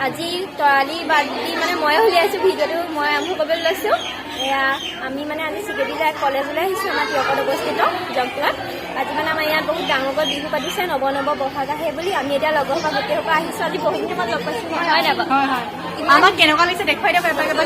আজি তৰালি বাদ দি মানে মই উলিয়াইছোঁ ভিডিঅ'টো মই আৰম্ভ কৰিবলৈ লৈছোঁ। এয়া আমি মানে আজি চিকেটি যায় কলেজলৈ আহিছোঁ আমাৰ টিয়কত অৱস্থিত জগতত। আজি মানে আমাৰ ইয়াত বহুত ডাঙৰকৈ বিহু পাতিছে নৱ বহাগ আহে বুলি আমি এতিয়া লগৰ পৰা গোটেইসোপা আহিছোঁ। আজি বহুত দিনৰ লগ পাইছোঁ হয় নাই বাৰু? আমাক কেনেকুৱা লাগিছে দেখুৱাই দিয়ক এবাৰ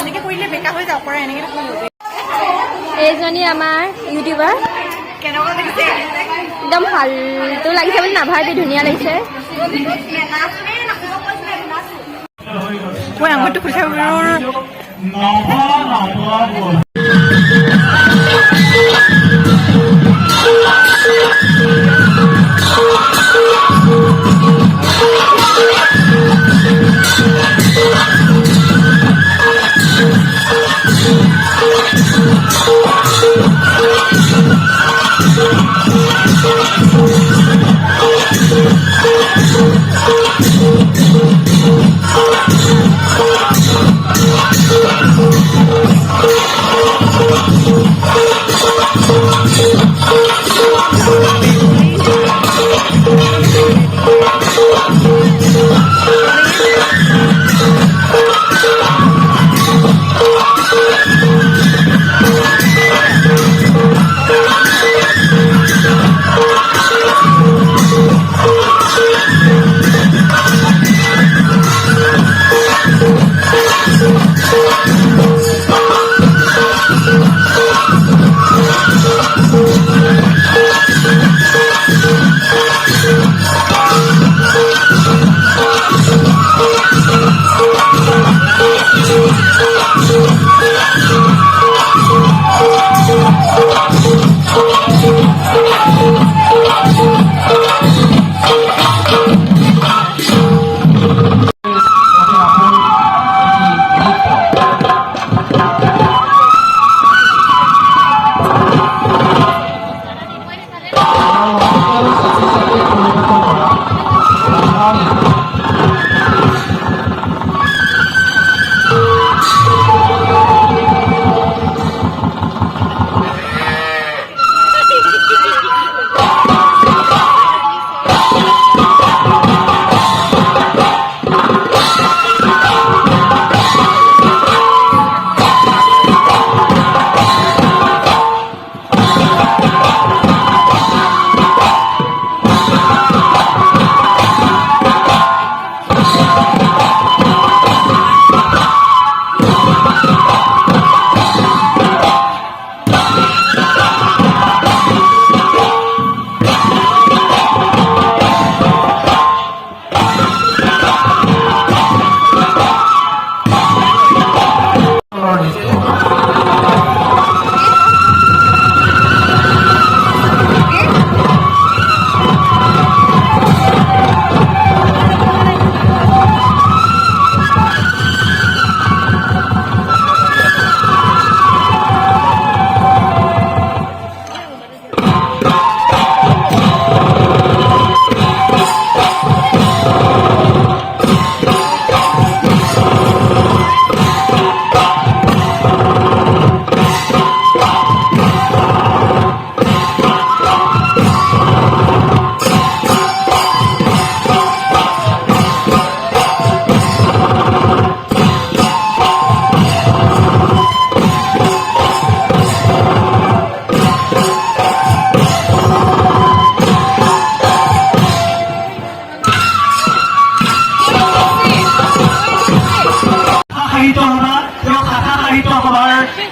এনেকৈ কৰিলে বেকা হৈ যাব পৰা এনেকৈ এইজনী আমাৰ ইউটিউবাৰ কেনেকুৱা লাগিছে একদম ভালটো লাগিছে বুলি নাভাবি ধুনীয়া লাগিছে। মই আঙুৰটো খুলিছে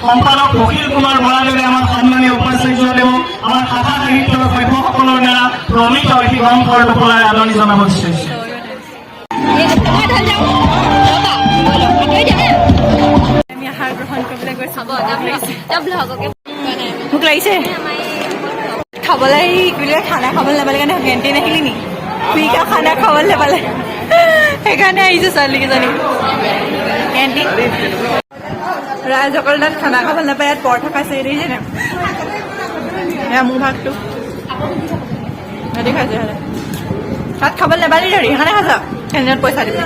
সম্পাদক অখিল কুমাৰ বৰাদেৱে আমাৰ সন্মানীয় উপাচাৰ্য দেৱ আমাৰ ভাষা সাহিত্যৰ সভ্যসকলৰ দ্বাৰা প্ৰমিত এটি গ্ৰন্থৰ টোপোলাৰে আদৰণি জনাব বিচাৰিছোঁ। আমি আহাৰ গ্ৰহণ কৰিবলৈ গৈ চাব ভোক লাগিছে খাবলৈ খানা খাবলৈ নাপালে কাৰণে কেণ্টিন আহিলি নি ফ্ৰীকা খানা খাবলৈ নাপালে সেইকাৰণে আহিছোঁ ছোৱালীকেইজনী কেণ্টিন ৰাইজসকল তাত খানা খাবলৈ নাপায় ইয়াত পৰঠা খাইছে দেখিছে নে এয়া মোৰ ভাগটো সিহঁতি খাইছে তাত খাবলৈ নাপালি ধৰি সেইকাৰণে খাইছ কেণ্টিনত পইচা দিবি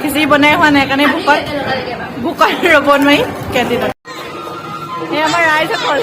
খিচিৰি বনাই হোৱা নাই সেইকাৰণে ভোকত ৰ'ব নোৱাৰি কেণ্টিনত এই আমাৰ ৰাইজসকল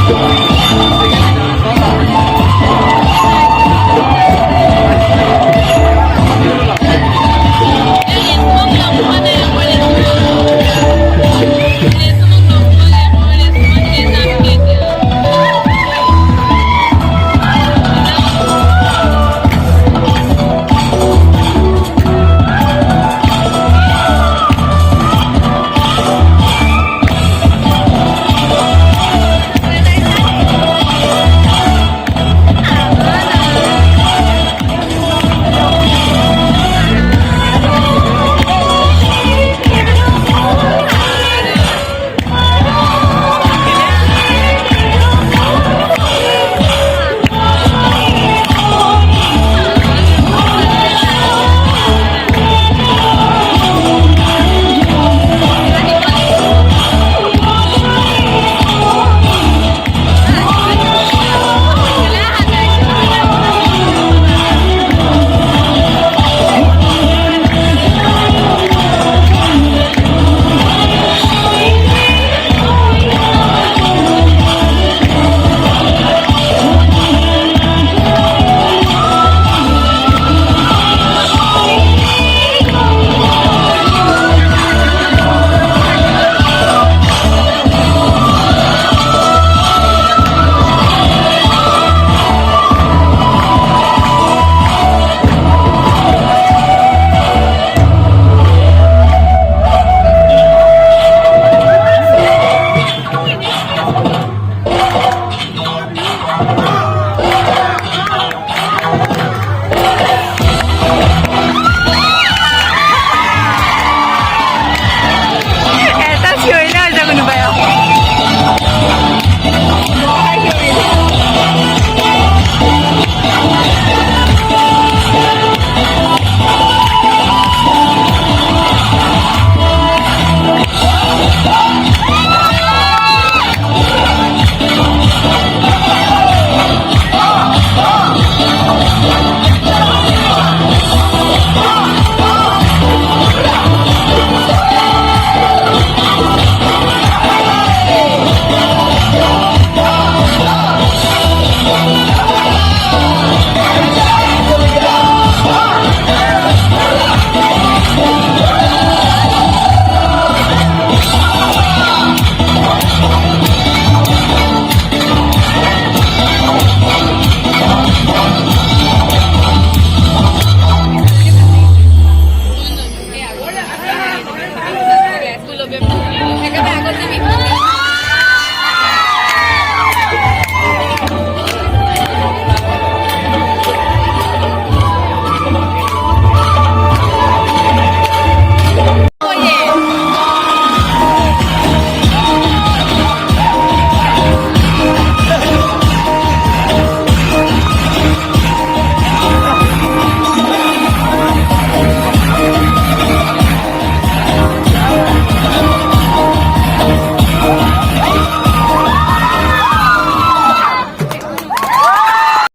Thank you.